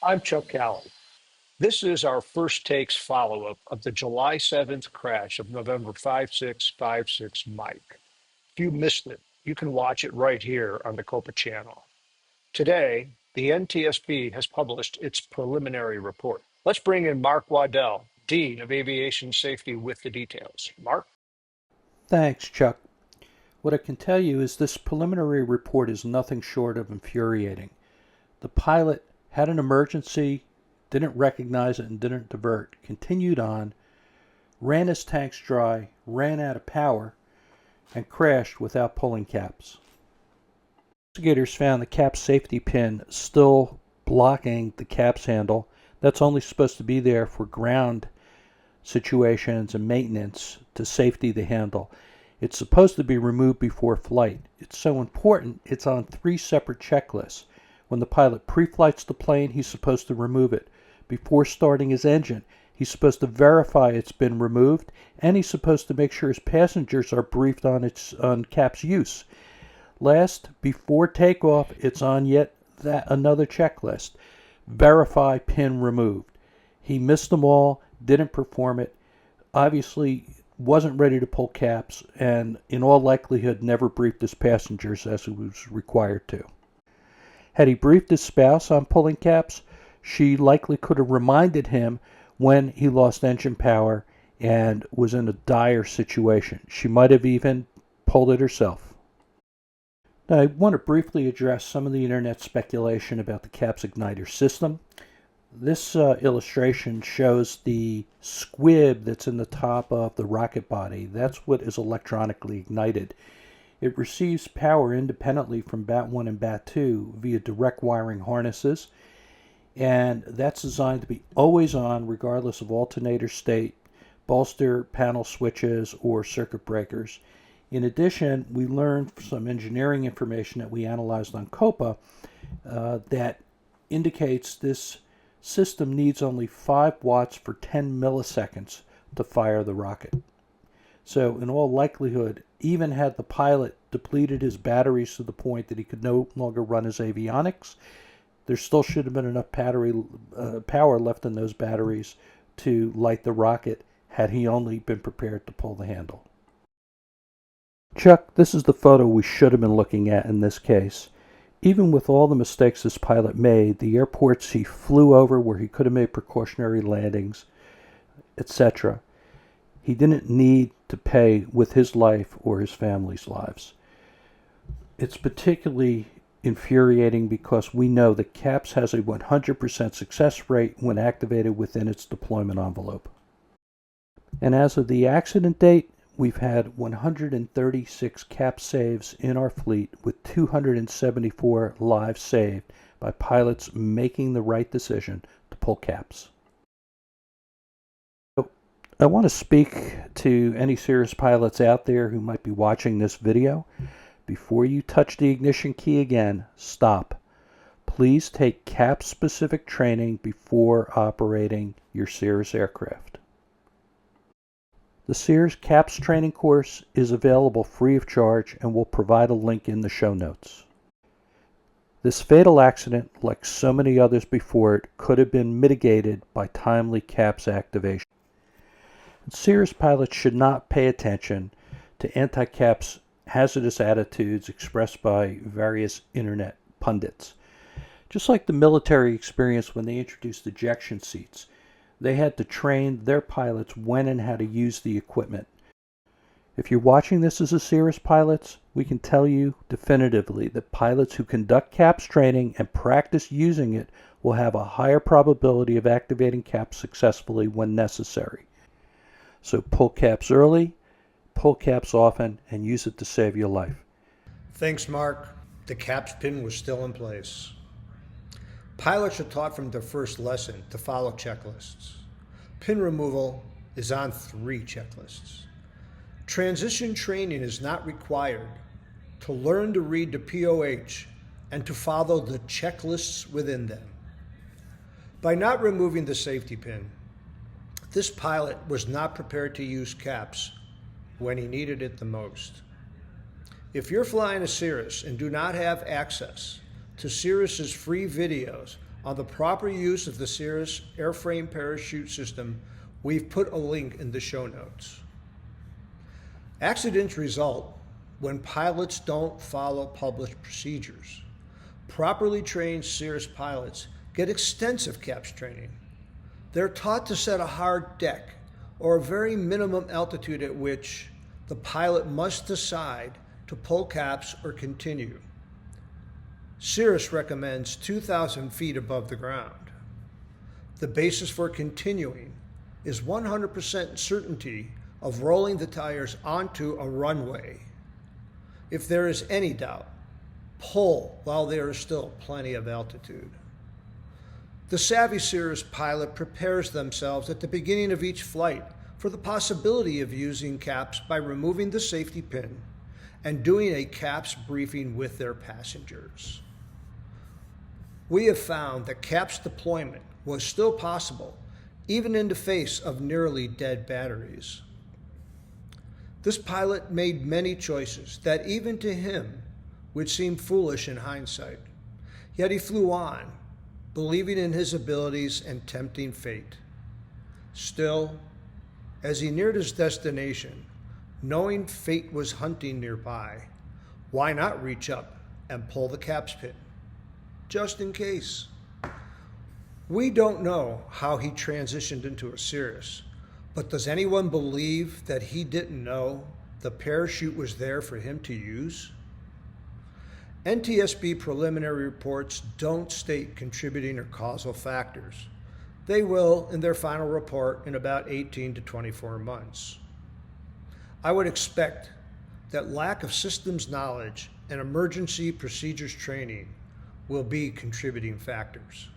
I'm Chuck Callie. This is our first takes follow-up of the July 7th crash of November 5656 Mike. If you missed it, you can watch it right here on the COPA channel. Today, the NTSB has published its preliminary report. Let's bring in Mark Waddell, Dean of Aviation Safety, with the details. Mark? Thanks, Chuck. What I can tell you is this preliminary report is nothing short of infuriating. The pilot had an emergency, didn't recognize it and didn't divert, continued on, ran his tanks dry, ran out of power, and crashed without pulling caps. Investigators found the cap safety pin still blocking the caps handle. That's only supposed to be there for ground situations and maintenance to safety the handle. It's supposed to be removed before flight. It's so important, it's on 3 separate checklists. When the pilot pre-flights the plane, he's supposed to remove it. Before starting his engine, he's supposed to verify it's been removed, and he's supposed to make sure his passengers are briefed on CAP's use. Last, before takeoff, it's on yet another checklist. Verify pin removed. He missed them all, didn't perform it, obviously wasn't ready to pull caps, and in all likelihood never briefed his passengers as he was required to. Had he briefed his spouse on pulling caps, she likely could have reminded him when he lost engine power and was in a dire situation. She might have even pulled it herself. Now, I want to briefly address some of the internet speculation about the CAPS igniter system. This illustration shows the squib that's in the top of the rocket body. That's what is electronically ignited. It receives power independently from BAT 1 and BAT 2 via direct wiring harnesses, and that's designed to be always on regardless of alternator state, bolster panel switches, or circuit breakers. In addition, we learned some engineering information that we analyzed on COPA that indicates this system needs only 5 watts for 10 milliseconds to fire the rocket. So in all likelihood, even had the pilot depleted his batteries to the point that he could no longer run his avionics, there still should have been enough power left in those batteries to light the rocket had he only been prepared to pull the handle. Chuck, this is the photo we should have been looking at in this case. Even with all the mistakes this pilot made, the airports he flew over where he could have made precautionary landings, etc., he didn't need to pay with his life or his family's lives. It's particularly infuriating because we know that CAPS has a 100% success rate when activated within its deployment envelope. And as of the accident date, we've had 136 CAPS saves in our fleet, with 274 lives saved by pilots making the right decision to pull caps. I want to speak to any Cirrus pilots out there who might be watching this video. Before you touch the ignition key again, stop. Please take CAPS-specific training before operating your Cirrus aircraft. The Cirrus CAPS training course is available free of charge, and we'll provide a link in the show notes. This fatal accident, like so many others before it, could have been mitigated by timely CAPS activation. Cirrus pilots should not pay attention to anti-CAPS hazardous attitudes expressed by various internet pundits. Just like the military experienced when they introduced ejection seats, they had to train their pilots when and how to use the equipment. If you're watching this as a Cirrus pilot, we can tell you definitively that pilots who conduct CAPS training and practice using it will have a higher probability of activating CAPS successfully when necessary. So pull caps early, pull caps often, and use it to save your life. Thanks, Mark. The CAPS pin was still in place. Pilots are taught from their first lesson to follow checklists. Pin removal is on 3 checklists. Transition training is not required to learn to read the POH and to follow the checklists within them. By not removing the safety pin, this pilot was not prepared to use CAPS when he needed it the most. If you're flying a Cirrus and do not have access to Cirrus's free videos on the proper use of the Cirrus airframe parachute system, we've put a link in the show notes. Accidents result when pilots don't follow published procedures. Properly trained Cirrus pilots get extensive CAPS training. They're taught to set a hard deck or a very minimum altitude at which the pilot must decide to pull CAPS or continue. Cirrus recommends 2,000 feet above the ground. The basis for continuing is 100% certainty of rolling the tires onto a runway. If there is any doubt, pull while there is still plenty of altitude. The savvy Cirrus pilot prepares themselves at the beginning of each flight for the possibility of using CAPS by removing the safety pin and doing a CAPS briefing with their passengers. We have found that CAPS deployment was still possible, even in the face of nearly dead batteries. This pilot made many choices that even to him would seem foolish in hindsight. Yet he flew on, believing in his abilities and tempting fate. Still, as he neared his destination, knowing fate was hunting nearby, why not reach up and pull the CAPS pin, just in case? We don't know how he transitioned into a Cirrus, but does anyone believe that he didn't know the parachute was there for him to use? NTSB preliminary reports don't state contributing or causal factors. They will in their final report in about 18 to 24 months. I would expect that lack of systems knowledge and emergency procedures training will be contributing factors.